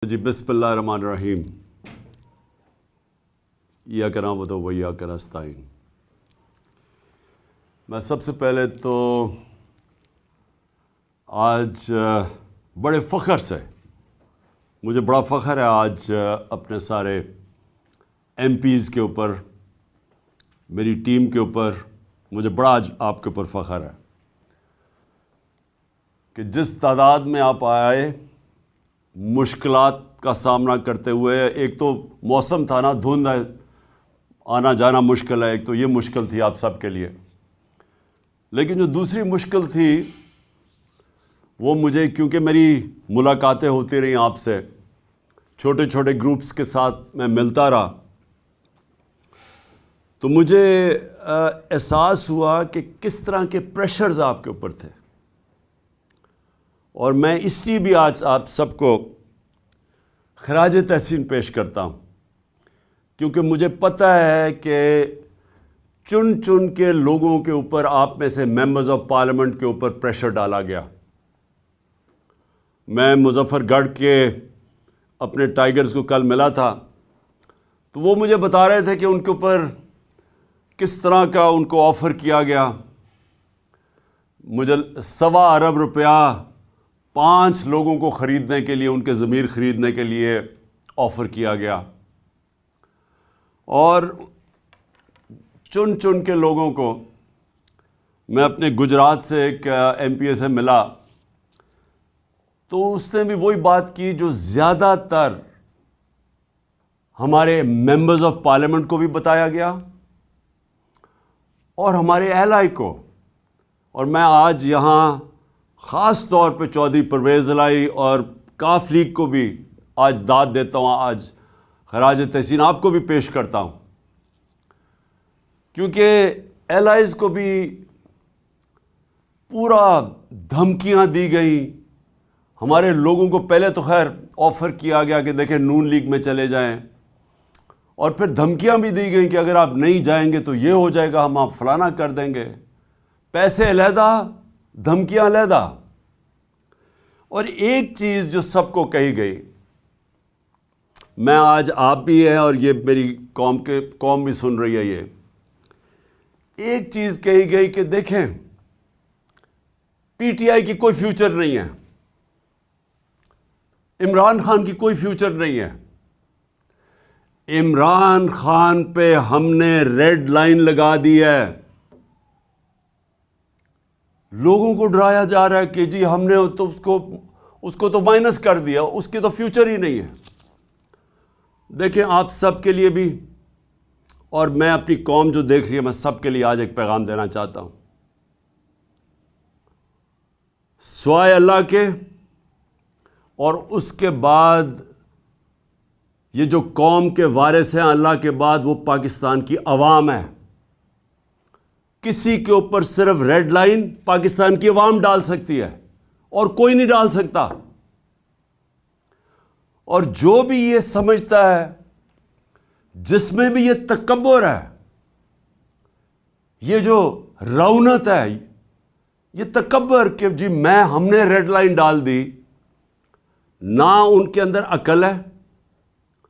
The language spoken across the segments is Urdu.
جی بسم اللہ الرحمن الرحیم ایاک نعبد و ایاک نستعین۔ میں سب سے پہلے تو آج بڑے فخر سے مجھے بڑا فخر ہے آج اپنے سارے ایم پیز کے اوپر، میری ٹیم کے اوپر مجھے بڑا آج آپ کے اوپر فخر ہے کہ جس تعداد میں آپ آئے مشکلات کا سامنا کرتے ہوئے۔ ایک تو موسم تھا نا، دھند ہے، آنا جانا مشکل ہے، ایک تو یہ مشکل تھی آپ سب کے لیے، لیکن جو دوسری مشکل تھی وہ مجھے، کیونکہ میری ملاقاتیں ہوتی رہیں آپ سے، چھوٹے چھوٹے گروپس کے ساتھ میں ملتا رہا، تو مجھے احساس ہوا کہ کس طرح کے پریشرز آپ کے اوپر تھے۔ اور میں اس لیے بھی آج آپ سب کو خراج تحسین پیش کرتا ہوں، کیونکہ مجھے پتہ ہے کہ چن چن کے لوگوں کے اوپر، آپ میں سے ممبرز آف پارلیمنٹ کے اوپر پریشر ڈالا گیا۔ میں مظفر گڑھ کے اپنے ٹائیگرز کو کل ملا تھا، تو وہ مجھے بتا رہے تھے کہ ان کے اوپر کس طرح کا ان کو آفر کیا گیا۔ مجھے 1.25 ارب روپیہ 5 لوگوں کو خریدنے کے لیے، ان کے ضمیر خریدنے کے لیے آفر کیا گیا، اور چن چن کے لوگوں کو۔ میں اپنے گجرات سے ایک ایم پی اے سے ملا، تو اس نے بھی وہی بات کی جو زیادہ تر ہمارے ممبرز آف پارلیمنٹ کو بھی بتایا گیا اور ہمارے اہلائی کو۔ اور میں آج یہاں خاص طور پہ چودھری پرویز الہی اور کاف لیگ کو بھی آج داد دیتا ہوں، آج خراج تحسین آپ کو بھی پیش کرتا ہوں، کیونکہ الائیز کو بھی پورا دھمکیاں دی گئیں۔ ہمارے لوگوں کو پہلے تو خیر آفر کیا گیا کہ دیکھیں نون لیگ میں چلے جائیں، اور پھر دھمکیاں بھی دی گئیں کہ اگر آپ نہیں جائیں گے تو یہ ہو جائے گا، ہم آپ فلانا کر دیں گے، پیسے علیحدہ، دھمکیاں علیحدہ۔ اور ایک چیز جو سب کو کہی گئی، میں آج آپ بھی ہیں اور یہ میری قوم بھی سن رہی ہے، یہ ایک چیز کہی گئی کہ دیکھیں پی ٹی آئی کی کوئی فیوچر نہیں ہے، عمران خان کی کوئی فیوچر نہیں ہے، عمران خان پہ ہم نے ریڈ لائن لگا دی ہے۔ لوگوں کو ڈرایا جا رہا ہے کہ جی ہم نے تو اس کو تو مائنس کر دیا، اس کی تو فیوچر ہی نہیں ہے۔ دیکھیں آپ سب کے لیے بھی، اور میں اپنی قوم جو دیکھ رہی ہے، میں سب کے لیے آج ایک پیغام دینا چاہتا ہوں۔ سوائے اللہ کے اور اس کے بعد یہ جو قوم کے وارث ہیں اللہ کے بعد، وہ پاکستان کی عوام ہے۔ کسی کے اوپر صرف ریڈ لائن پاکستان کی عوام ڈال سکتی ہے اور کوئی نہیں ڈال سکتا۔ اور جو بھی یہ سمجھتا ہے، جس میں بھی یہ تکبر ہے، یہ جو رونت ہے، یہ تکبر کہ جی ہم نے ریڈ لائن ڈال دی، نہ ان کے اندر عقل ہے،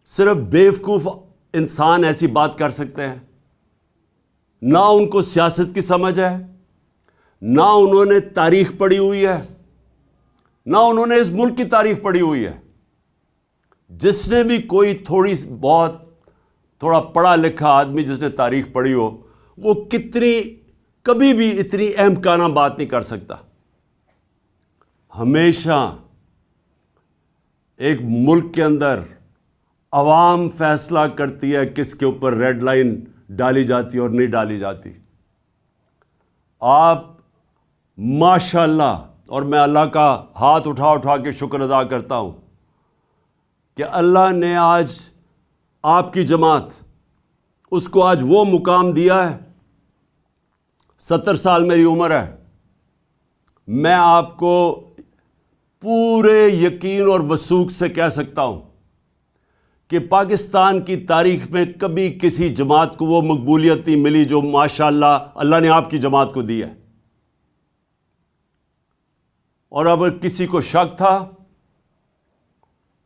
صرف بیوقوف انسان ایسی بات کر سکتے ہیں، نہ ان کو سیاست کی سمجھ ہے، نہ انہوں نے تاریخ پڑھی ہوئی ہے، نہ انہوں نے اس ملک کی تاریخ پڑھی ہوئی ہے۔ جس نے بھی کوئی تھوڑا پڑھا لکھا آدمی جس نے تاریخ پڑھی ہو، وہ کبھی بھی اتنی اہم کانہ بات نہیں کر سکتا۔ ہمیشہ ایک ملک کے اندر عوام فیصلہ کرتی ہے کس کے اوپر ریڈ لائن ڈالی جاتی اور نہیں ڈالی جاتی۔ آپ ماشاءاللہ، اور میں اللہ کا ہاتھ اٹھا کے شکر ادا کرتا ہوں کہ اللہ نے آج آپ کی جماعت، اس کو آج وہ مقام دیا ہے۔ 70 سال میری عمر ہے، میں آپ کو پورے یقین اور وثوق سے کہہ سکتا ہوں کہ پاکستان کی تاریخ میں کبھی کسی جماعت کو وہ مقبولیت نہیں ملی جو ماشاءاللہ اللہ نے آپ کی جماعت کو دی ہے۔ اور اگر کسی کو شک تھا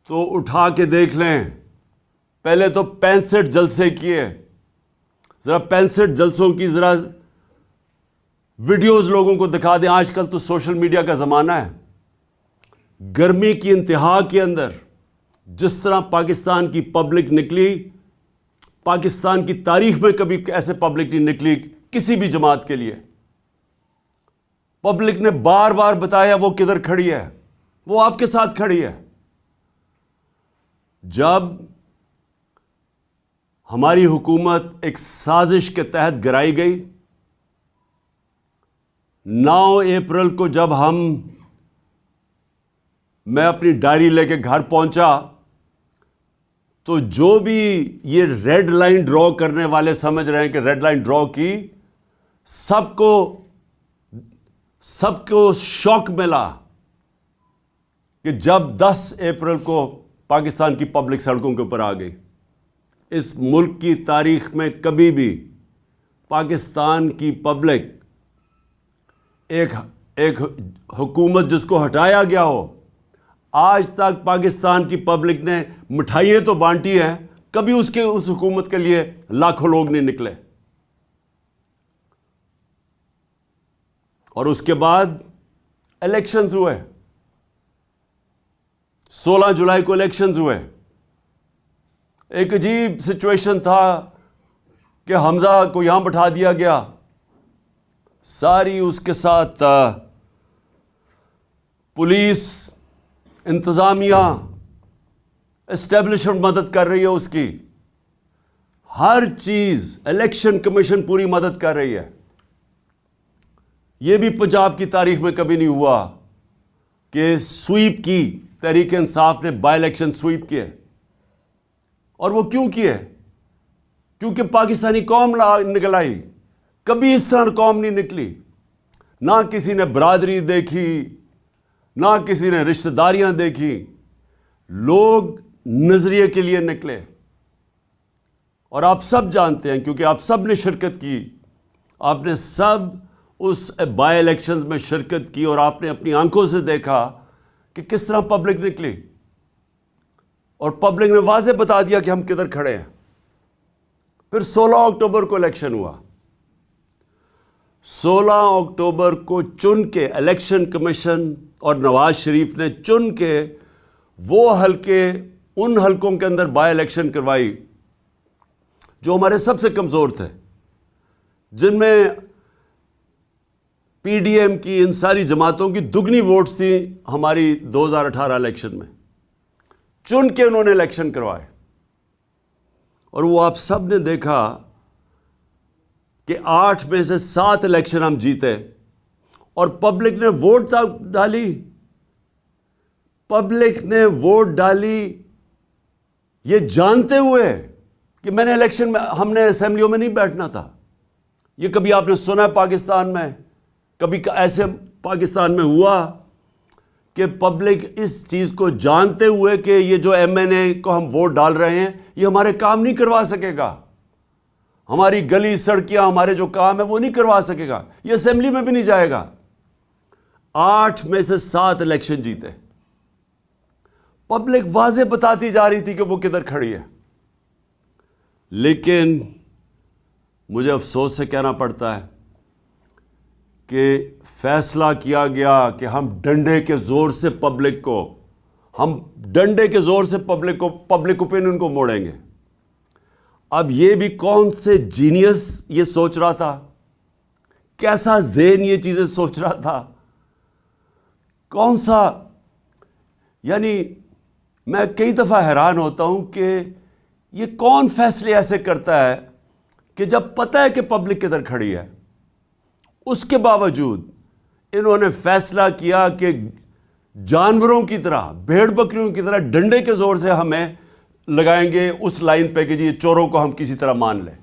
تو اٹھا کے دیکھ لیں. پہلے تو 65 جلسے کیے. ذرا 65 جلسوں کی ذرا ویڈیوز لوگوں کو دکھا دیں. آج کل تو سوشل میڈیا کا زمانہ ہے. گرمی کی انتہا کے اندر جس طرح پاکستان کی پبلک نکلی, پاکستان کی تاریخ میں کبھی ایسے پبلک نہیں نکلی کسی بھی جماعت کے لیے. پبلک نے بار بار بتایا وہ کدھر کھڑی ہے, وہ آپ کے ساتھ کھڑی ہے. جب ہماری حکومت ایک سازش کے تحت گرائی گئی, 9 اپریل کو جب میں اپنی ڈائری لے کے گھر پہنچا تو جو بھی یہ ریڈ لائن ڈرا کرنے والے سمجھ رہے ہیں کہ ریڈ لائن ڈرا کی, سب کو شوق ملا کہ جب 10 اپریل کو پاکستان کی پبلک سڑکوں کے اوپر آ گئی. اس ملک کی تاریخ میں کبھی بھی پاکستان کی پبلک ایک حکومت جس کو ہٹایا گیا ہو, آج تک پاکستان کی پبلک نے مٹھائیاں تو بانٹی ہیں, کبھی اس حکومت کے لیے لاکھوں لوگ نہیں نکلے. اور اس کے بعد الیکشنز ہوئے, 16 جولائی کو الیکشنز ہوئے. ایک عجیب سچویشن تھا کہ حمزہ کو یہاں بٹھا دیا گیا, ساری اس کے ساتھ پولیس, انتظامیہ, اسٹیبلشمنٹ مدد کر رہی ہے اس کی, ہر چیز, الیکشن کمیشن پوری مدد کر رہی ہے. یہ بھی پنجاب کی تاریخ میں کبھی نہیں ہوا کہ سویپ کی, تحریک انصاف نے بائی الیکشن سویپ کیے. اور وہ کیوں کیے؟ کیونکہ پاکستانی قوم نکل آئی. کبھی اس طرح قوم نہیں نکلی. نہ کسی نے برادری دیکھی, نہ کسی نے رشتہ داریاں دیکھی. لوگ نظریے کے لیے نکلے. اور آپ سب جانتے ہیں, کیونکہ آپ سب نے شرکت کی, آپ نے سب اس بائی الیکشنز میں شرکت کی, اور آپ نے اپنی آنکھوں سے دیکھا کہ کس طرح پبلک نکلی. اور پبلک نے واضح بتا دیا کہ ہم کدھر کھڑے ہیں. پھر 16 اکتوبر کو الیکشن ہوا. 16 اکتوبر کو چن کے الیکشن کمیشن اور نواز شریف نے چن کے وہ حلقے, ان حلقوں کے اندر بائی الیکشن کروائی جو ہمارے سب سے کمزور تھے, جن میں پی ڈی ایم کی, ان ساری جماعتوں کی دگنی ووٹس تھیں ہماری 2018 الیکشن میں. چن کے انہوں نے الیکشن کروائے. اور وہ آپ سب نے دیکھا کہ 8 میں سے 7 الیکشن ہم جیتے, اور پبلک نے ووٹ ڈالی. پبلک نے ووٹ ڈالی یہ جانتے ہوئے کہ میں نے الیکشن میں, ہم نے اسمبلیوں میں نہیں بیٹھنا تھا. یہ کبھی آپ نے سنا پاکستان میں؟ کبھی ایسے پاکستان میں ہوا کہ پبلک اس چیز کو جانتے ہوئے کہ یہ جو ایم این اے کو ہم ووٹ ڈال رہے ہیں یہ ہمارے کام نہیں کروا سکے گا, ہماری گلی سڑکیاں, ہمارے جو کام ہے وہ نہیں کروا سکے گا, یہ اسمبلی میں بھی نہیں جائے گا. 8 میں سے 7 الیکشن جیتے. پبلک واضح بتاتی جا رہی تھی کہ وہ کدھر کھڑی ہے. لیکن مجھے افسوس سے کہنا پڑتا ہے کہ فیصلہ کیا گیا کہ ہم ڈنڈے کے زور سے پبلک اوپینین کو موڑیں گے. اب یہ بھی کون سے جینیس یہ سوچ رہا تھا, کیسا ذہن یہ چیزیں سوچ رہا تھا, کون سا, یعنی میں کئی دفعہ حیران ہوتا ہوں کہ یہ کون فیصلے ایسے کرتا ہے کہ جب پتہ ہے کہ پبلک کدھر کھڑی ہے, اس کے باوجود انہوں نے فیصلہ کیا کہ جانوروں کی طرح, بھیڑ بکریوں کی طرح ڈنڈے کے زور سے ہمیں لگائیں گے اس لائن پہ کہ جی یہ چوروں کو ہم کسی طرح مان لیں.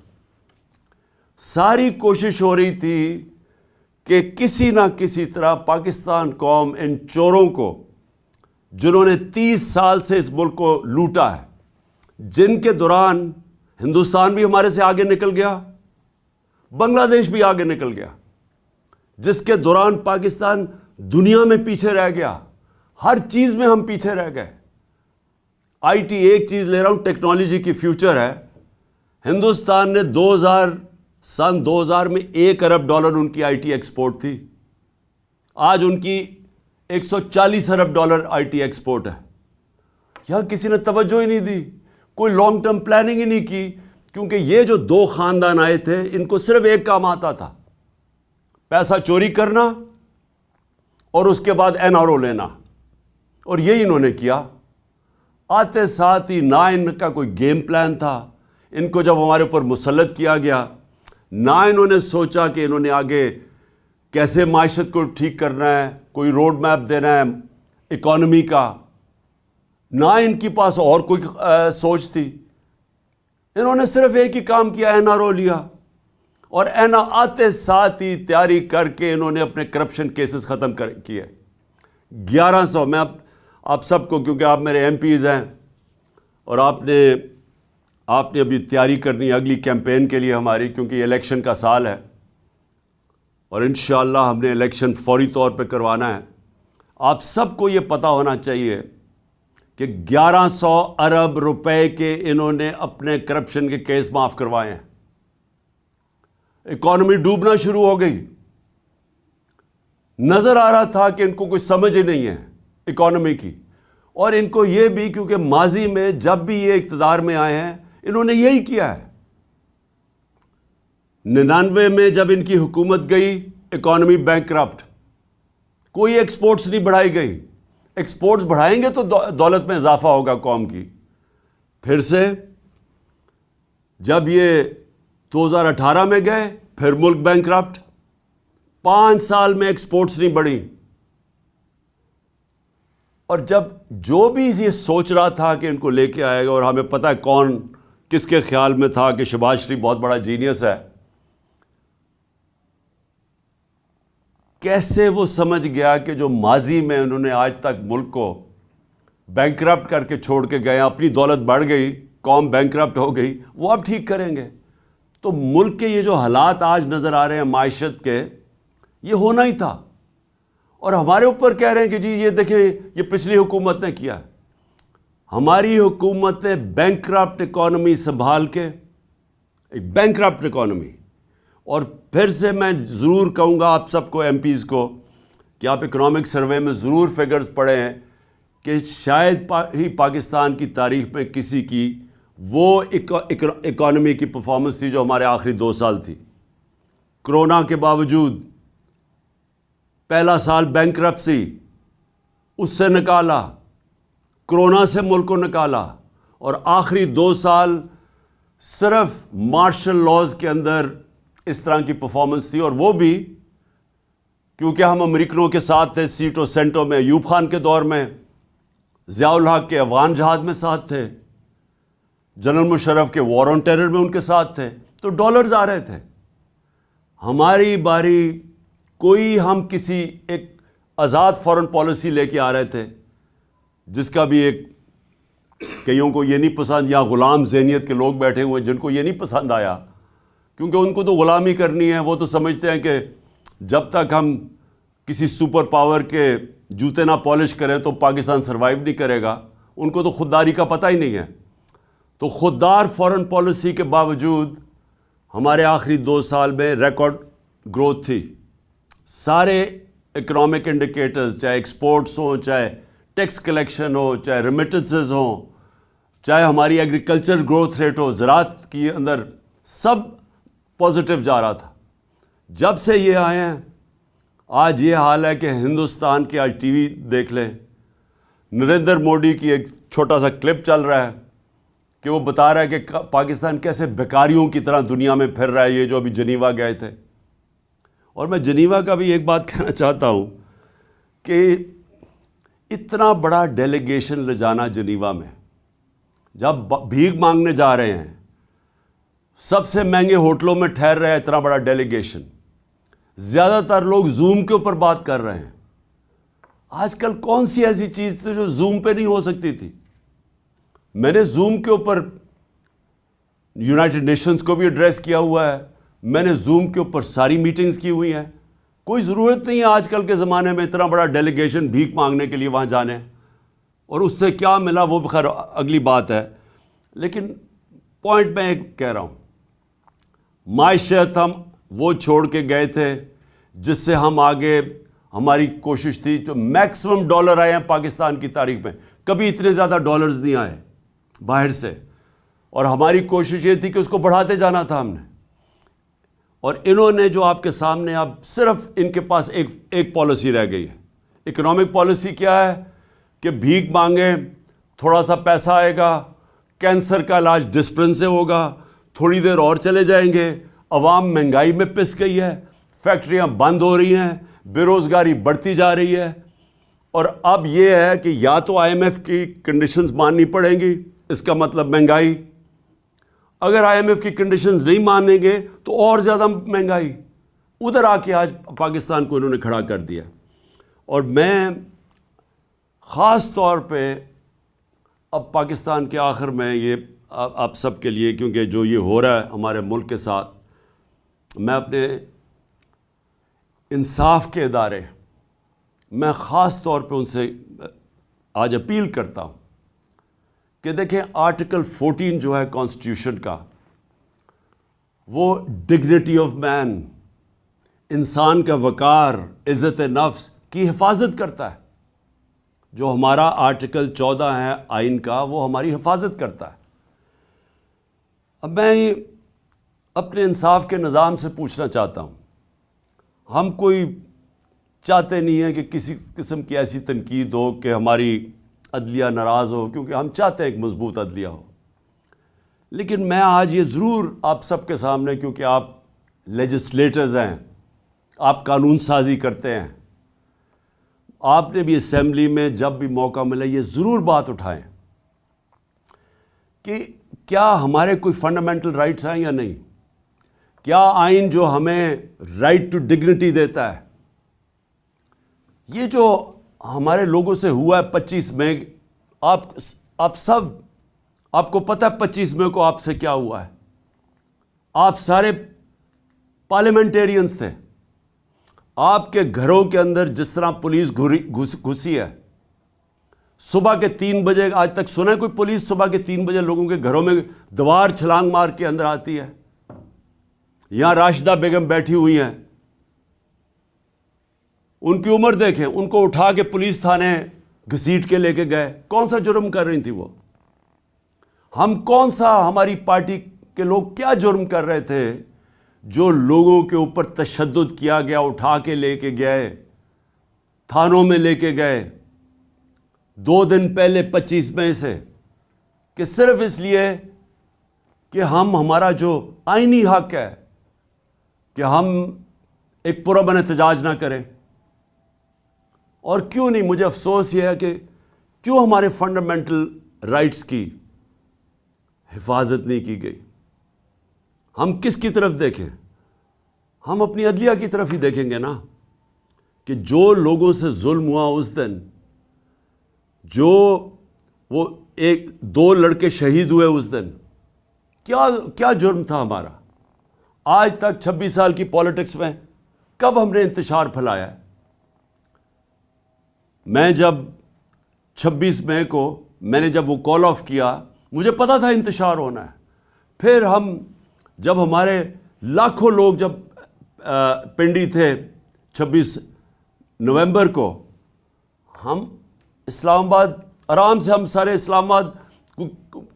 ساری کوشش ہو رہی تھی کہ کسی نہ کسی طرح پاکستان قوم ان چوروں کو, جنہوں نے 30 سال سے اس ملک کو لوٹا ہے, جن کے دوران ہندوستان بھی ہمارے سے آگے نکل گیا, بنگلہ دیش بھی آگے نکل گیا, جس کے دوران پاکستان دنیا میں پیچھے رہ گیا, ہر چیز میں ہم پیچھے رہ گئے. آئی ٹی ایک چیز لے رہا ہوں، ٹیکنالوجی کی فیوچر ہے. ہندوستان نے سن 2000 میں $1 ارب ان کی آئی ٹی ایکسپورٹ تھی. آج ان کی $140 ارب آئی ٹی ایکسپورٹ ہے. یہاں کسی نے توجہ ہی نہیں دی، کوئی لانگ ٹرم پلاننگ ہی نہیں کی، کیونکہ یہ جو دو خاندان آئے تھے ان کو صرف ایک کام آتا تھا، پیسہ چوری کرنا اور اس کے بعد NRO لینا، اور یہی انہوں نے کیا. آتے ساتھ ہی نہ ان کا کوئی گیم پلان تھا. ان کو جب ہمارے اوپر مسلط کیا گیا، نہ انہوں نے سوچا کہ انہوں نے آگے کیسے معیشت کو ٹھیک کرنا ہے، کوئی روڈ میپ دینا ہے اکانومی کا، نہ ان کے پاس اور کوئی سوچ تھی. انہوں نے صرف ایک ہی کام کیا، NRO لیا، اور آتے ساتھ ہی تیاری کر کے انہوں نے اپنے کرپشن کیسز ختم کیے. 1100 میں آپ سب کو، کیونکہ آپ میرے MPs ہیں اور آپ نے ابھی تیاری کرنی ہے اگلی کیمپین کے لیے ہماری، کیونکہ یہ الیکشن کا سال ہے اور انشاءاللہ ہم نے الیکشن فوری طور پہ کروانا ہے. آپ سب کو یہ پتہ ہونا چاہیے کہ 1100 ارب روپے کے انہوں نے اپنے کرپشن کے کیس معاف کروائے ہیں. اکانومی ڈوبنا شروع ہو گئی، نظر آ رہا تھا کہ ان کو کوئی سمجھ ہی نہیں ہے اکانومی کی. اور ان کو یہ بھی، کیونکہ ماضی میں جب بھی یہ اقتدار میں آئے ہیں انہوں نے یہی کیا ہے. 99 میں جب ان کی حکومت گئی، اکانومی بینکرپٹ، کوئی ایکسپورٹس نہیں بڑھائی گئی. ایکسپورٹس بڑھائیں گے تو دولت میں اضافہ ہوگا قوم کی. پھر سے جب یہ 2018 میں گئے، پھر ملک بینکرپٹ. 5 سال میں ایکسپورٹس نہیں بڑھی. اور جب جو بھی یہ سوچ رہا تھا کہ ان کو لے کے آئے گا، اور ہمیں پتہ ہے کون کس کے خیال میں تھا کہ شہباز شریف بہت بڑا جینیس ہے، کیسے وہ سمجھ گیا کہ جو ماضی میں انہوں نے آج تک ملک کو بینکرپٹ کر کے چھوڑ کے گئے، اپنی دولت بڑھ گئی، قوم بینکرپٹ ہو گئی، وہ اب ٹھیک کریں گے. تو ملک کے یہ جو حالات آج نظر آ رہے ہیں معیشت کے، یہ ہونا ہی تھا. اور ہمارے اوپر کہہ رہے ہیں کہ جی یہ دیکھیں یہ پچھلی حکومت نے کیا. ہماری حکومت نے بینکرپٹ اکانومی سنبھال کے، ایک بینکرپٹ اکانومی. اور پھر سے میں ضرور کہوں گا آپ سب کو، MPs کو، کہ آپ اکنامک سروے میں ضرور فگرز پڑھیں ہیں کہ شاید ہی پاکستان کی تاریخ میں کسی کی وہ اکانومی کی پرفارمنس تھی جو ہمارے آخری 2 سال تھی. کرونا کے باوجود پہلا سال بینکرپسی، اس سے نکالا، کرونا سے ملک کو نکالا، اور آخری 2 سال صرف مارشل لاز کے اندر اس طرح کی پرفارمنس تھی. اور وہ بھی کیونکہ ہم امریکنوں کے ساتھ تھے سیٹوں سینٹوں میں، ایوب خان کے دور میں، ضیاء الحق کے افغان جہاد میں ساتھ تھے، جنرل مشرف کے وار آن ٹیرر میں ان کے ساتھ تھے، تو ڈالرز آ رہے تھے. ہماری باری کوئی، ہم کسی ایک آزاد فورن پالیسی لے کے آ رہے تھے جس کا بھی ایک کئیوں کو یہ نہیں پسند، یا غلام ذہنیت کے لوگ بیٹھے ہوئے جن کو یہ نہیں پسند آیا، کیونکہ ان کو تو غلامی کرنی ہے. وہ تو سمجھتے ہیں کہ جب تک ہم کسی سپر پاور کے جوتے نہ پالش کریں تو پاکستان سروائیو نہیں کرے گا. ان کو تو خودداری کا پتہ ہی نہیں ہے. تو خوددار فورن پالیسی کے باوجود ہمارے آخری 2 سال میں ریکارڈ گروتھ تھی. سارے اکنامک انڈیکیٹرز، چاہے ایکسپورٹس ہوں، چاہے ٹیکس کلیکشن ہو، چاہے ریمیٹنسز ہوں، چاہے ہماری ایگریکلچر گروتھ ریٹ ہو، زراعت کے اندر، سب پازیٹیو جا رہا تھا. جب سے یہ آئے ہیں آج یہ حال ہے کہ ہندوستان کے، آج ٹی وی دیکھ لیں، نریندر مودی کی ایک چھوٹا سا کلپ چل رہا ہے کہ وہ بتا رہا ہے کہ پاکستان کیسے بیکاریوں کی طرح دنیا میں پھر رہا ہے، یہ جو ابھی جنیوا گئے تھے. اور میں جنیوا کا بھی ایک بات کہنا چاہتا ہوں کہ اتنا بڑا ڈیلیگیشن لے جانا جنیوا میں، جب بھیک مانگنے جا رہے ہیں، سب سے مہنگے ہوٹلوں میں ٹھہر رہے ہیں، اتنا بڑا ڈیلیگیشن، زیادہ تر لوگ زوم کے اوپر بات کر رہے ہیں. آج کل کون سی ایسی چیز تھی جو زوم پہ نہیں ہو سکتی تھی؟ میں نے زوم کے اوپر یونائٹڈ نیشنز کو بھی ایڈریس کیا ہوا ہے، میں نے زوم کے اوپر ساری میٹنگز کی ہوئی ہیں. کوئی ضرورت نہیں ہے آج کل کے زمانے میں اتنا بڑا ڈیلیگیشن بھیک مانگنے کے لیے وہاں جانے. اور اس سے کیا ملا وہ بخیر اگلی بات ہے، لیکن پوائنٹ میں ایک کہہ رہا ہوں، معیشت ہم وہ چھوڑ کے گئے تھے جس سے ہم آگے، ہماری کوشش تھی، جو میکسیمم ڈالر آئے ہیں پاکستان کی تاریخ میں، کبھی اتنے زیادہ ڈالرز نہیں آئے باہر سے، اور ہماری کوشش یہ تھی کہ اس کو بڑھاتے جانا تھا ہم نے. اور انہوں نے جو آپ کے سامنے، اب صرف ان کے پاس ایک پالیسی رہ گئی ہے. اکنامک پالیسی کیا ہے کہ بھیک مانگیں، تھوڑا سا پیسہ آئے گا، کینسر کا علاج ڈسپرن سے ہوگا، تھوڑی دیر اور چلے جائیں گے، عوام مہنگائی میں پس گئی ہے، فیکٹریاں بند ہو رہی ہیں، بے روزگاری بڑھتی جا رہی ہے. اور اب یہ ہے کہ یا تو آئی ایم ایف کی کنڈیشنز ماننی پڑیں گی، اس کا مطلب مہنگائی. اگر آئی ایم ایف کی کنڈیشنز نہیں مانیں گے تو اور زیادہ مہنگائی. ادھر آ کے آج پاکستان کو انہوں نے کھڑا کر دیا. اور میں خاص طور پہ اب پاکستان کے آخر میں یہ آپ سب کے لیے، کیونکہ جو یہ ہو رہا ہے ہمارے ملک کے ساتھ، میں اپنے انصاف کے ادارے، میں خاص طور پہ ان سے آج اپیل کرتا ہوں کہ دیکھیں آرٹیکل 14 جو ہے کانسٹیٹیوشن کا، وہ ڈگنیٹی آف مین، انسان کا وقار، عزت نفس کی حفاظت کرتا ہے. جو ہمارا آرٹیکل 14 ہے آئین کا، وہ ہماری حفاظت کرتا ہے. اب میں اپنے انصاف کے نظام سے پوچھنا چاہتا ہوں، ہم کوئی چاہتے نہیں ہیں کہ کسی قسم کی ایسی تنقید ہو کہ ہماری عدلیہ ناراض ہو، کیونکہ ہم چاہتے ہیں ایک مضبوط عدلیہ ہو. لیکن میں آج یہ ضرور آپ سب کے سامنے، کیونکہ آپ لیجسلیٹرز ہیں، آپ قانون سازی کرتے ہیں، آپ نے بھی اسمبلی میں جب بھی موقع ملے یہ ضرور بات اٹھائیں کہ کیا ہمارے کوئی فنڈامنٹل رائٹس ہیں یا نہیں. کیا آئین جو ہمیں رائٹ ٹو ڈگنیٹی دیتا ہے، یہ جو ہمارے لوگوں سے ہوا ہے 25 مئی، آپ سب، آپ کو پتہ ہے 25 مئی کو آپ سے کیا ہوا ہے. آپ سارے پارلیمنٹیرینز تھے. آپ کے گھروں کے اندر جس طرح پولیس گھسی ہے، صبح کے 3 بجے، آج تک سنا ہے کوئی پولیس صبح کے 3 بجے لوگوں کے گھروں میں دیوار چھلانگ مار کے اندر آتی ہے؟ یہاں راشدہ بیگم بیٹھی ہوئی ہیں، ان کی عمر دیکھیں، ان کو اٹھا کے پولیس تھانے گھسیٹ کے لے کے گئے. کون سا جرم کر رہی تھی وہ؟ ہم کون سا، ہماری پارٹی کے لوگ کیا جرم کر رہے تھے جو لوگوں کے اوپر تشدد کیا گیا، اٹھا کے لے کے گئے، تھانوں میں لے کے گئے 2 دن پہلے 25 مئی سے، کہ صرف اس لیے کہ ہمارا جو آئینی حق ہے کہ ہم ایک پرامن احتجاج نہ کریں. اور کیوں نہیں، مجھے افسوس یہ ہے کہ کیوں ہمارے فنڈامنٹل رائٹس کی حفاظت نہیں کی گئی. ہم کس کی طرف دیکھیں؟ ہم اپنی عدلیہ کی طرف ہی دیکھیں گے نا، کہ جو لوگوں سے ظلم ہوا اس دن، جو وہ 2 لڑکے شہید ہوئے اس دن، کیا جرم تھا ہمارا؟ آج تک 26 سال کی پالیٹکس میں کب ہم نے انتشار پھیلایا ہے؟ میں جب 26 مئی کو میں نے جب وہ کال آف کیا، مجھے پتا تھا انتشار ہونا ہے. پھر جب ہمارے لاکھوں لوگ جب پنڈی تھے 26 نومبر کو، ہم اسلام آباد آرام سے، ہم سارے اسلام آباد،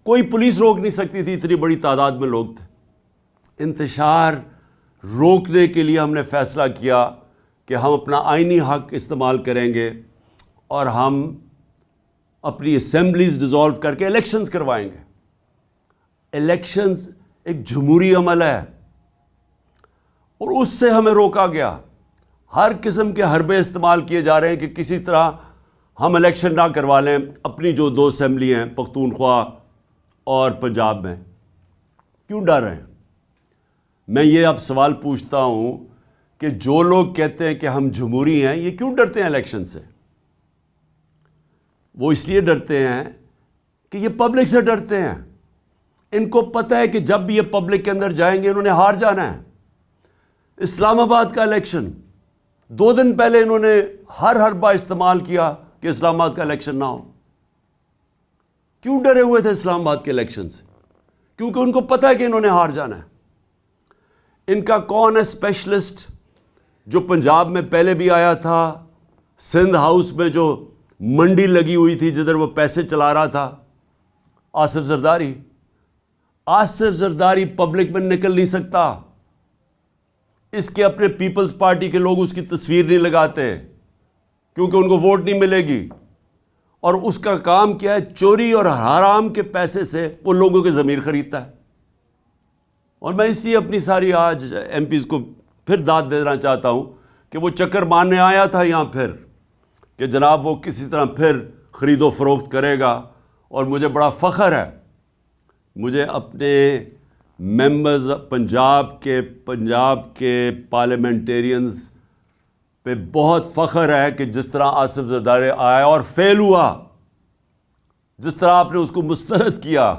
کوئی پولیس روک نہیں سکتی تھی، اتنی بڑی تعداد میں لوگ تھے. انتشار روکنے کے لیے ہم نے فیصلہ کیا کہ ہم اپنا آئینی حق استعمال کریں گے اور ہم اپنی اسمبلیز ڈیزالو کر کے الیکشنز کروائیں گے. الیکشنز ایک جمہوری عمل ہے اور اس سے ہمیں روکا گیا. ہر قسم کے حربے استعمال کیے جا رہے ہیں کہ کسی طرح ہم الیکشن نہ کروا لیں اپنی جو 2 اسمبلی ہیں پختونخوا اور پنجاب میں. کیوں ڈر رہے ہیں؟ میں یہ اب سوال پوچھتا ہوں کہ جو لوگ کہتے ہیں کہ ہم جمہوری ہیں، یہ کیوں ڈرتے ہیں الیکشن سے؟ وہ اس لیے ڈرتے ہیں کہ یہ پبلک سے ڈرتے ہیں. ان کو پتہ ہے کہ جب بھی یہ پبلک کے اندر جائیں گے انہوں نے ہار جانا ہے. اسلام آباد کا الیکشن 2 دن پہلے انہوں نے ہر حربہ استعمال کیا کہ اسلام آباد کا الیکشن نہ ہو. کیوں ڈرے ہوئے تھے اسلام آباد کے الیکشن سے؟ کیونکہ ان کو پتہ ہے کہ انہوں نے ہار جانا ہے۔ ان کا کون ہے اسپیشلسٹ جو پنجاب میں پہلے بھی آیا تھا، سندھ ہاؤس میں جو منڈی لگی ہوئی تھی جدھر وہ پیسے چلا رہا تھا؟ آصف زرداری۔ آصف زرداری پبلک میں نکل نہیں سکتا، اس کے اپنے پیپلز پارٹی کے لوگ اس کی تصویر نہیں لگاتے کیونکہ ان کو ووٹ نہیں ملے گی، اور اس کا کام کیا ہے؟ چوری اور حرام کے پیسے سے وہ لوگوں کے ضمیر خریدتا ہے۔ اور میں اس لیے اپنی ساری آج ایم پیز کو پھر داد دینا چاہتا ہوں کہ وہ چکر مارنے آیا تھا یہاں پھر کہ جناب وہ کسی طرح پھر خرید و فروخت کرے گا، اور مجھے بڑا فخر ہے، مجھے اپنے ممبرز پنجاب کے پارلیمنٹیرینز پہ بہت فخر ہے کہ جس طرح آصف زرداری آیا اور فیل ہوا، جس طرح آپ نے اس کو مسترد کیا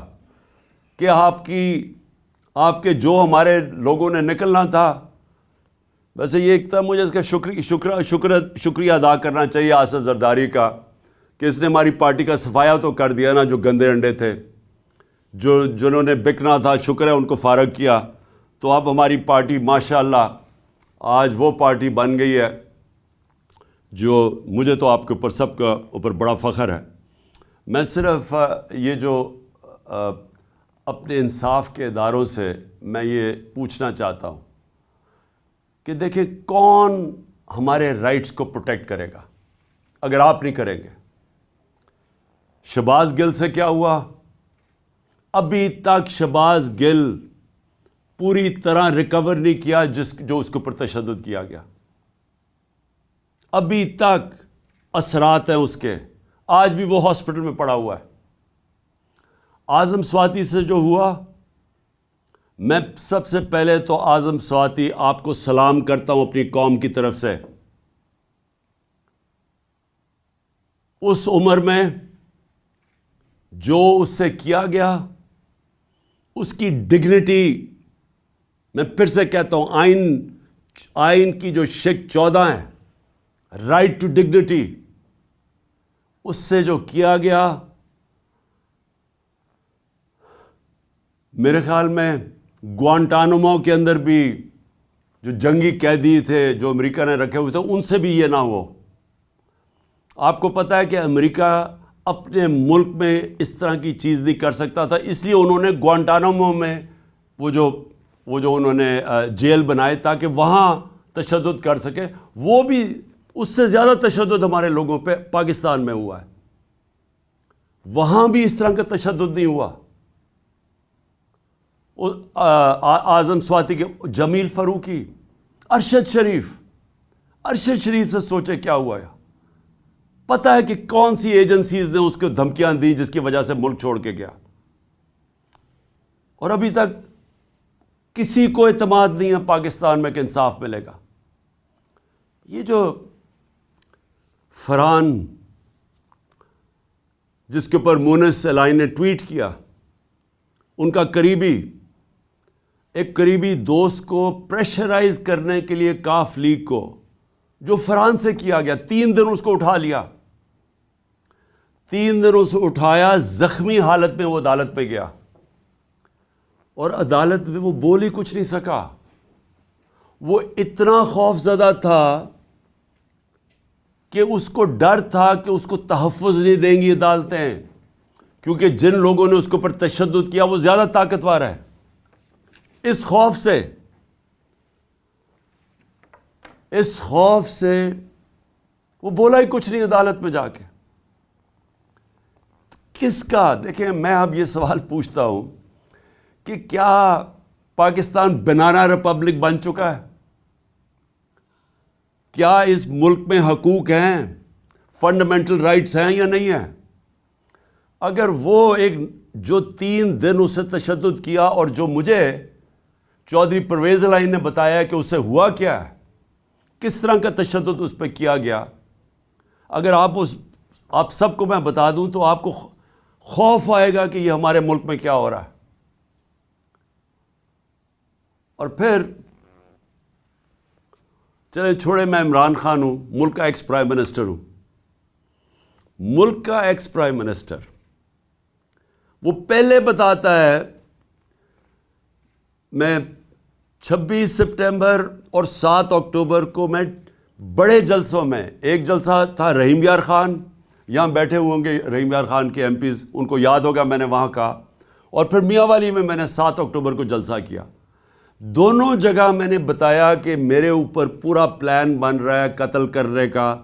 کہ آپ کے جو ہمارے لوگوں نے نکلنا تھا۔ ویسے یہ ایک تھا، مجھے اس کا شکریہ ادا کرنا چاہیے آصف زرداری کا کہ اس نے ہماری پارٹی کا صفایا تو کر دیا نا، جو گندے انڈے تھے، جنہوں نے بکنا تھا، شکر ہے ان کو فارغ کیا۔ تو اب ہماری پارٹی ماشاءاللہ آج وہ پارٹی بن گئی ہے جو مجھے تو آپ کے اوپر سب کا اوپر بڑا فخر ہے۔ میں صرف یہ جو اپنے انصاف کے اداروں سے میں یہ پوچھنا چاہتا ہوں کہ دیکھیں کون ہمارے رائٹس کو پروٹیکٹ کرے گا اگر آپ نہیں کریں گے؟ شہباز گل سے کیا ہوا؟ ابھی تک شہباز گل پوری طرح ریکور نہیں کیا جو اس کے اوپر تشدد کیا گیا، ابھی تک اثرات ہیں اس کے، آج بھی وہ ہاسپٹل میں پڑا ہوا ہے۔ اعظم سواتی سے جو ہوا، میں سب سے پہلے تو اعظم سواتی آپ کو سلام کرتا ہوں اپنی قوم کی طرف سے۔ اس عمر میں جو اس سے کیا گیا، اس کی ڈگنیٹی، میں پھر سے کہتا ہوں، آئین کی جو شک 14 ہے، رائٹ ٹو ڈگنیٹی، اس سے جو کیا گیا، میرے خیال میں گوانٹانامو کے اندر بھی جو جنگی قیدی تھے جو امریکہ نے رکھے ہوئے تھے، ان سے بھی یہ نہ ہو۔ آپ کو پتہ ہے کہ امریکہ اپنے ملک میں اس طرح کی چیز نہیں کر سکتا تھا، اس لیے انہوں نے گوانٹانامو میں وہ جو انہوں نے جیل بنائے تاکہ وہاں تشدد کر سکے۔ وہ بھی اس سے زیادہ تشدد ہمارے لوگوں پہ پاکستان میں ہوا ہے، وہاں بھی اس طرح کا تشدد نہیں ہوا۔ اعظم سواتی کے جمیل فاروقی، ارشد شریف سے سوچے کیا ہوا ہے؟ پتہ ہے کہ کون سی ایجنسیز نے اس کو دھمکیاں دی جس کی وجہ سے ملک چھوڑ کے گیا، اور ابھی تک کسی کو اعتماد نہیں ہے پاکستان میں کہ انصاف ملے گا۔ یہ جو فرحان جس کے اوپر مونس الائن نے ٹویٹ کیا، ان کا ایک قریبی دوست کو پریشرائز کرنے کے لیے کاف لیگ کو، جو فرحان سے کیا گیا، 3 دن اس کو اٹھا لیا، 3 دن اسے اٹھایا، زخمی حالت میں وہ عدالت پہ گیا، اور عدالت میں وہ بول ہی کچھ نہیں سکا۔ وہ اتنا خوف زدہ تھا کہ اس کو ڈر تھا کہ اس کو تحفظ نہیں دیں گی عدالتیں، کیونکہ جن لوگوں نے اس کے اوپر تشدد کیا وہ زیادہ طاقتور ہے۔ اس خوف سے وہ بولا ہی کچھ نہیں عدالت میں جا کے۔ کس کا؟ دیکھیں، میں اب یہ سوال پوچھتا ہوں کہ کیا پاکستان بنانا ریپبلک بن چکا ہے؟ کیا اس ملک میں حقوق ہیں، فنڈامنٹل رائٹس ہیں یا نہیں ہیں؟ اگر وہ جو 3 دن اسے تشدد کیا، اور جو مجھے چودھری پرویز الائن نے بتایا کہ اسے ہوا کیا ہے، کس طرح کا تشدد اس پہ کیا گیا، اگر آپ سب کو میں بتا دوں تو آپ کو خوف آئے گا کہ یہ ہمارے ملک میں کیا ہو رہا ہے۔ اور پھر چلے چھوڑے، میں عمران خان ہوں، ملک کا ایکس پرائم منسٹر ہوں۔ ملک کا ایکس پرائم منسٹر وہ پہلے بتاتا ہے. میں 26 سپٹمبر اور 7 اکتوبر کو میں بڑے جلسوں میں، ایک جلسہ تھا رحیم یار خان، یہاں بیٹھے ہوئے ہوں گے رحیم یار خان کے ایم پیز، ان کو یاد ہوگا میں نے وہاں کہا، اور پھر میاں والی میں نے 7 اکتوبر کو جلسہ کیا. دونوں جگہ میں نے بتایا کہ میرے اوپر پورا پلان بن رہا ہے قتل کرنے کا،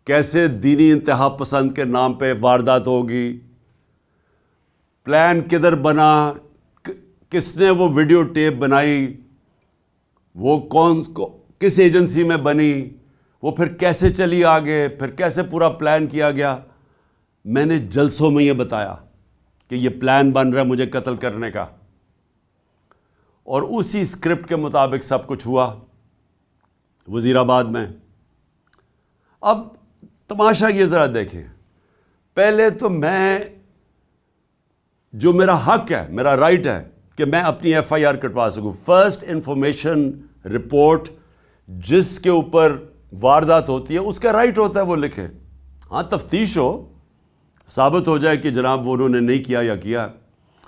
کیسے دینی انتہا پسند کے نام پہ واردات ہوگی، پلان کدھر بنا، کس نے وہ ویڈیو ٹیپ بنائی، وہ کس ایجنسی میں بنی، وہ پھر کیسے چلی آگے، پھر کیسے پورا پلان کیا گیا. میں نے جلسوں میں یہ بتایا کہ یہ پلان بن رہا ہے مجھے قتل کرنے کا، اور اسی اسکرپٹ کے مطابق سب کچھ ہوا وزیر آباد میں. اب تماشا یہ ذرا دیکھیں، پہلے تو میں، جو میرا حق ہے، میرا رائٹ ہے کہ میں اپنی ایف آئی آر کٹوا سکوں، فرسٹ انفارمیشن رپورٹ جس کے اوپر واردات ہوتی ہے اس کا رائٹ ہوتا ہے وہ لکھے. ہاں تفتیش ہو، ثابت ہو جائے کہ جناب وہ انہوں نے نہیں کیا یا کیا،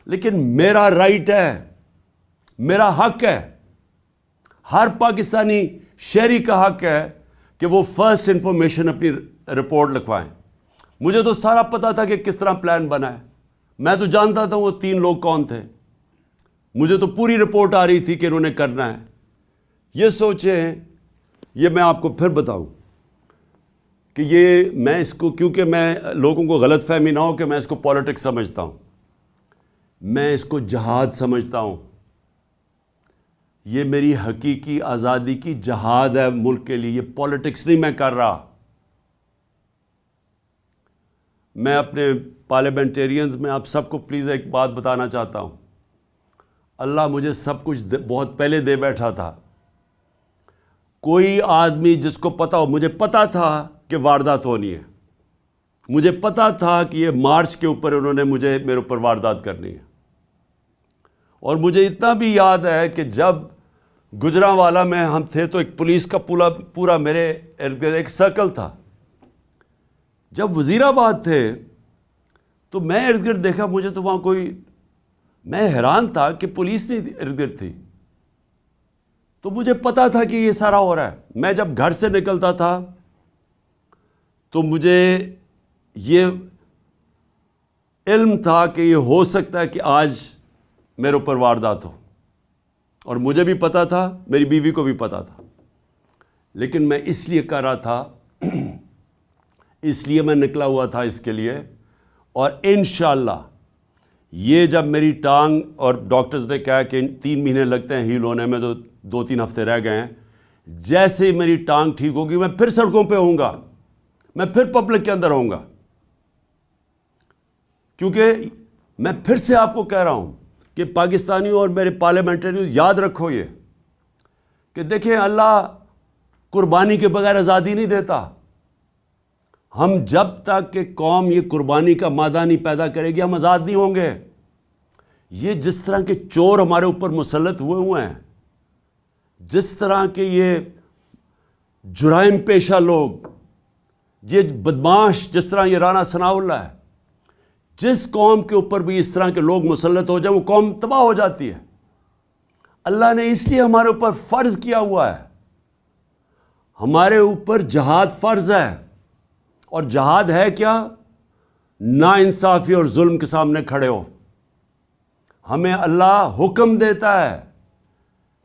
لیکن میرا رائٹ ہے، میرا حق ہے، ہر پاکستانی شہری کا حق ہے کہ وہ فرسٹ انفارمیشن اپنی رپورٹ لکھوائیں. مجھے تو سارا پتا تھا کہ کس طرح پلان بنا ہے، میں تو جانتا تھا وہ 3 لوگ کون تھے، مجھے تو پوری رپورٹ آ رہی تھی کہ انہوں نے کرنا ہے. یہ سوچیں، یہ میں آپ کو پھر بتاؤں کہ یہ میں اس کو، کیونکہ میں لوگوں کو غلط فہمی نہ ہو کہ میں اس کو پالیٹکس سمجھتا ہوں، میں اس کو جہاد سمجھتا ہوں. یہ میری حقیقی آزادی کی جہاد ہے ملک کے لیے، یہ پالیٹکس نہیں میں کر رہا. میں اپنے پارلیمنٹیرینز میں آپ سب کو پلیز ایک بات بتانا چاہتا ہوں، اللہ مجھے سب کچھ بہت پہلے دے بیٹھا تھا. کوئی آدمی جس کو پتا ہو، مجھے پتا تھا کہ واردات ہونی ہے، مجھے پتا تھا کہ یہ مارچ کے اوپر انہوں نے میرے اوپر واردات کرنی ہے. اور مجھے اتنا بھی یاد ہے کہ جب گجرانوالہ میں ہم تھے تو ایک پولیس کا پورا میرے ارد گرد ایک سرکل تھا. جب وزیر آباد تھے تو میں ارد گرد دیکھا، مجھے تو وہاں میں حیران تھا کہ پولیس نہیں ارد گرد تھی. تو مجھے پتا تھا کہ یہ سارا ہو رہا ہے. میں جب گھر سے نکلتا تھا تو مجھے یہ علم تھا کہ یہ ہو سکتا ہے کہ آج میرے اوپر واردات ہو، اور مجھے بھی پتا تھا، میری بیوی کو بھی پتا تھا. لیکن میں اس لیے کر رہا تھا، اس لیے میں نکلا ہوا تھا اس کے لیے. اور انشاءاللہ یہ جب میری ٹانگ، اور ڈاکٹرز نے کہا کہ 3 مہینے لگتے ہیں ہیل ہونے میں، تو 2-3 ہفتے رہ گئے ہیں، جیسے ہی میری ٹانگ ٹھیک ہوگی میں پھر سڑکوں پہ ہوں گا، میں پھر پبلک کے اندر ہوں گا. کیونکہ میں پھر سے آپ کو کہہ رہا ہوں کہ پاکستانیوں اور میرے پارلیمنٹریوں یاد رکھو یہ کہ دیکھیں، اللہ قربانی کے بغیر آزادی نہیں دیتا. ہم جب تک کہ قوم یہ قربانی کا مادہ نہیں پیدا کرے گی ہم آزاد نہیں ہوں گے. یہ جس طرح کے چور ہمارے اوپر مسلط ہوئے ہیں، جس طرح کے یہ جرائم پیشہ لوگ، یہ بدماش، جس طرح یہ رانا ثناء اللہ ہے، جس قوم کے اوپر بھی اس طرح کے لوگ مسلط ہو جائیں وہ قوم تباہ ہو جاتی ہے. اللہ نے اس لیے ہمارے اوپر فرض کیا ہوا ہے، ہمارے اوپر جہاد فرض ہے. اور جہاد ہے کیا؟ نا انصافی اور ظلم کے سامنے کھڑے ہو. ہمیں اللہ حکم دیتا ہے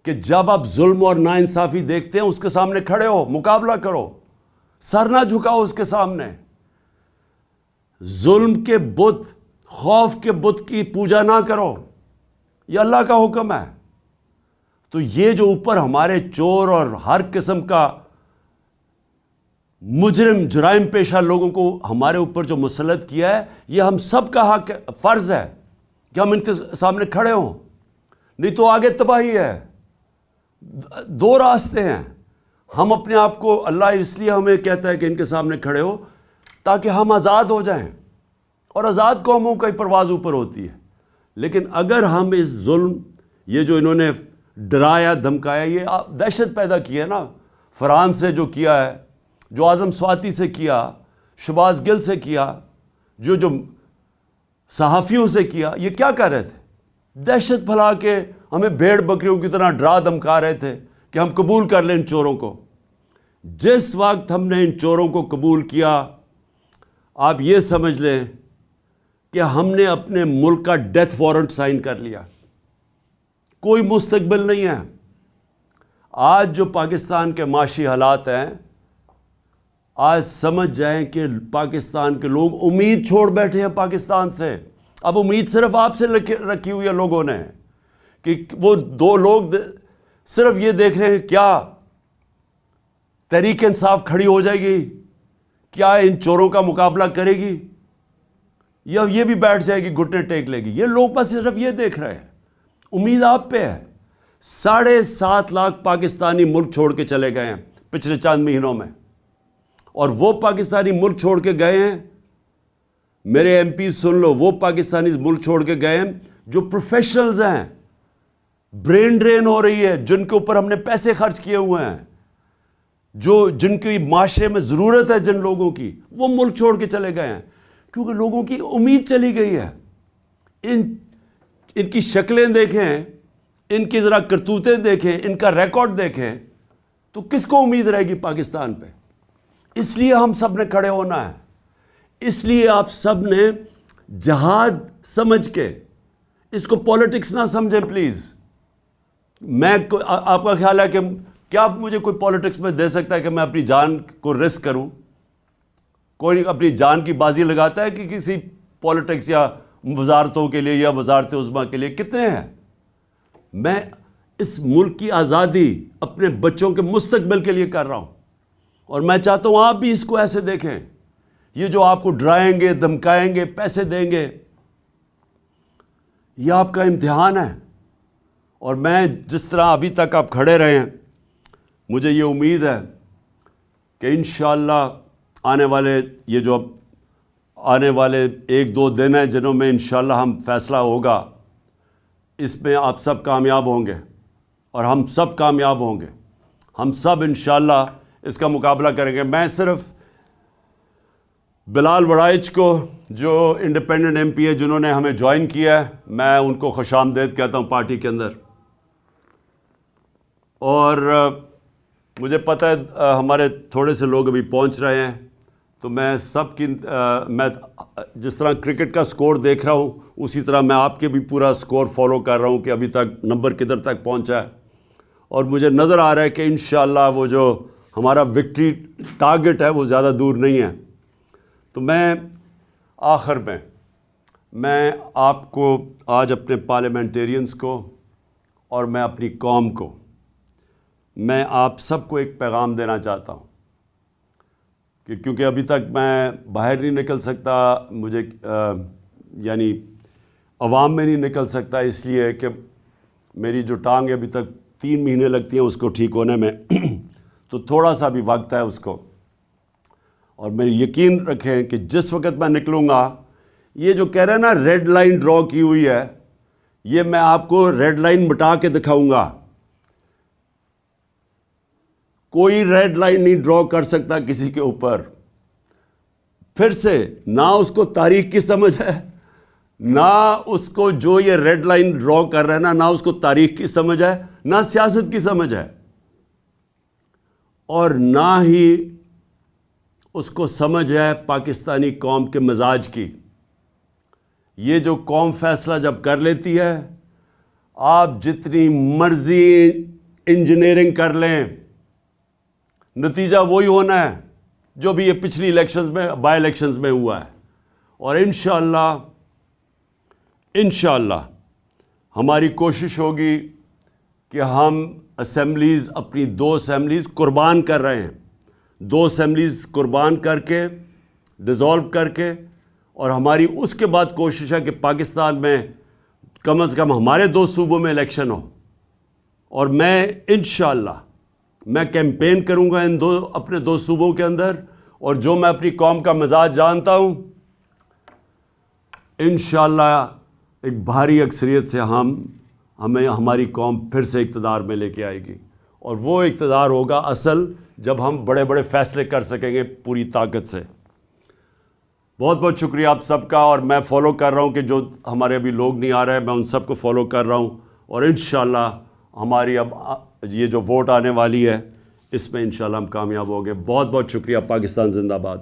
کہ جب آپ ظلم اور نا انصافی دیکھتے ہیں اس کے سامنے کھڑے ہو، مقابلہ کرو، سر نہ جھکاؤ اس کے سامنے. ظلم کے بت، خوف کے بت کی پوجا نہ کرو، یہ اللہ کا حکم ہے. تو یہ جو اوپر ہمارے چور اور ہر قسم کا مجرم، جرائم پیشہ لوگوں کو ہمارے اوپر جو مسلط کیا ہے، یہ ہم سب کا حق، فرض ہے کہ ہم ان کے سامنے کھڑے ہوں، نہیں تو آگے تباہی ہے. 2 راستے ہیں. ہم اپنے آپ کو، اللہ اس لیے ہمیں کہتا ہے کہ ان کے سامنے کھڑے ہو تاکہ ہم آزاد ہو جائیں، اور آزاد قوموں کا ہی پرواز اوپر ہوتی ہے. لیکن اگر ہم اس ظلم، یہ جو انہوں نے ڈرایا دھمکایا، یہ دہشت پیدا کی ہے نا، فرحان سے جو کیا ہے، جو اعظم سواتی سے کیا، شہباز گل سے کیا، جو صحافیوں سے کیا. یہ کیا کر رہے تھے؟ دہشت پھیلا کے ہمیں بھیڑ بکریوں کی طرح ڈرا دھمکا رہے تھے کہ ہم قبول کر لیں ان چوروں کو. جس وقت ہم نے ان چوروں کو قبول کیا، آپ یہ سمجھ لیں کہ ہم نے اپنے ملک کا ڈیتھ وارنٹ سائن کر لیا. کوئی مستقبل نہیں ہے. آج جو پاکستان کے معاشی حالات ہیں، آج سمجھ جائیں کہ پاکستان کے لوگ امید چھوڑ بیٹھے ہیں پاکستان سے. اب امید صرف آپ سے رکھی ہوئی ہے لوگوں نے، کہ وہ دو لوگ صرف یہ دیکھ رہے ہیں کیا تحریک انصاف کھڑی ہو جائے گی، کیا ان چوروں کا مقابلہ کرے گی، یا یہ بھی بیٹھ جائے گی گھٹنے ٹیک لے گی. یہ لوگ بس صرف یہ دیکھ رہے ہیں. امید آپ پہ ہے. 7.5 لاکھ پاکستانی ملک چھوڑ کے چلے گئے ہیں پچھلے چند مہینوں میں، اور وہ پاکستانی ملک چھوڑ کے گئے ہیں، میرے ایم پی سن لو، وہ پاکستانی ملک چھوڑ کے گئے ہیں جو پروفیشنلز ہیں. برین ڈرین ہو رہی ہے، جن کے اوپر ہم نے پیسے خرچ کیے ہوئے ہیں، جن کی معاشرے میں ضرورت ہے جن لوگوں کی، وہ ملک چھوڑ کے چلے گئے ہیں کیونکہ لوگوں کی امید چلی گئی ہے. ان کی شکلیں دیکھیں، ان کی ذرا کرتوتیں دیکھیں، ان کا ریکارڈ دیکھیں، تو کس کو امید رہے گی پاکستان پہ؟ اس لیے ہم سب نے کھڑے ہونا ہے. اس لیے آپ سب نے جہاد سمجھ کے، اس کو پولیٹکس نہ سمجھیں پلیز. آپ کا خیال ہے کہ کیا مجھے کوئی پولیٹکس میں دے سکتا ہے کہ میں اپنی جان کو رسک کروں؟ کوئی اپنی جان کی بازی لگاتا ہے کہ کسی پولیٹکس یا وزارتوں کے لیے یا وزارت عظمیٰ کے لیے؟ کتنے ہیں؟ میں اس ملک کی آزادی اپنے بچوں کے مستقبل کے لیے کر رہا ہوں، اور میں چاہتا ہوں آپ بھی اس کو ایسے دیکھیں. یہ جو آپ کو ڈرائیں گے، دھمکائیں گے، پیسے دیں گے، یہ آپ کا امتحان ہے. اور میں جس طرح ابھی تک آپ کھڑے رہے ہیں، مجھے یہ امید ہے کہ انشاءاللہ آنے والے 1-2 دن ہیں جنہوں میں انشاءاللہ ہم فیصلہ ہوگا، اس میں آپ سب کامیاب ہوں گے اور ہم سب کامیاب ہوں گے. ہم سب انشاءاللہ اس کا مقابلہ کریں گے. میں صرف بلال وڑائچ کو، جو انڈیپینڈنٹ ایم پی ہے، جنہوں نے ہمیں جوائن کیا ہے، میں ان کو خوش آمدید کہتا ہوں پارٹی کے اندر. اور مجھے پتہ ہے ہمارے تھوڑے سے لوگ ابھی پہنچ رہے ہیں، تو میں سب کی میں جس طرح کرکٹ کا سکور دیکھ رہا ہوں، اسی طرح میں آپ کے بھی پورا سکور فالو کر رہا ہوں کہ ابھی تک نمبر کدھر تک پہنچا ہے. اور مجھے نظر آ رہا ہے کہ انشاءاللہ وہ جو ہمارا وکٹری ٹارگٹ ہے وہ زیادہ دور نہیں ہے. تو میں آخر میں آپ کو آج اپنے پارلیمنٹیرینز کو اور میں اپنی قوم کو، میں آپ سب کو ایک پیغام دینا چاہتا ہوں کہ کیونکہ ابھی تک میں باہر نہیں نکل سکتا، مجھے یعنی عوام میں نہیں نکل سکتا، اس لیے کہ میری جو ٹانگ ابھی تک 3 مہینے لگتی ہیں اس کو ٹھیک ہونے میں تو تھوڑا سا بھی وقت ہے اس کو. اور میں یقین رکھیں کہ جس وقت میں نکلوں گا، یہ جو کہہ رہے ہیں نا ریڈ لائن ڈرا کی ہوئی ہے، یہ میں آپ کو ریڈ لائن مٹا کے دکھاؤں گا. کوئی ریڈ لائن نہیں ڈرا کر سکتا کسی کے اوپر. پھر سے نہ اس کو تاریخ کی سمجھ ہے، نہ اس کو جو یہ ریڈ لائن ڈرا کر رہے ہیں نہ اس کو تاریخ کی سمجھ ہے، نہ سیاست کی سمجھ ہے، اور نہ ہی اس کو سمجھ ہے پاکستانی قوم کے مزاج کی. یہ جو قوم فیصلہ جب کر لیتی ہے، آپ جتنی مرضی انجینئرنگ کر لیں، نتیجہ وہی ہونا ہے جو بھی یہ پچھلی الیکشنز میں، بائی الیکشنز میں ہوا ہے. اور انشاءاللہ ہماری کوشش ہوگی کہ ہم اسمبلیز، اپنی 2 اسمبلیز قربان کر رہے ہیں، 2 اسمبلیز قربان کر کے، ڈیزالو کر کے، اور ہماری اس کے بعد کوشش ہے کہ پاکستان میں کم از کم ہمارے 2 صوبوں میں الیکشن ہو. اور میں انشاءاللہ میں کیمپین کروں گا اپنے 2 صوبوں کے اندر، اور جو میں اپنی قوم کا مزاج جانتا ہوں، انشاءاللہ ایک بھاری اکثریت سے ہمیں ہماری قوم پھر سے اقتدار میں لے کے آئے گی. اور وہ اقتدار ہوگا اصل جب ہم بڑے بڑے فیصلے کر سکیں گے پوری طاقت سے. بہت بہت شکریہ آپ سب کا، اور میں فالو کر رہا ہوں کہ جو ہمارے ابھی لوگ نہیں آ رہے ہیں میں ان سب کو فالو کر رہا ہوں، اور انشاءاللہ ہماری اب یہ جو ووٹ آنے والی ہے اس میں انشاءاللہ ہم کامیاب ہوں گے۔ بہت بہت شکریہ۔ پاکستان زندہ باد۔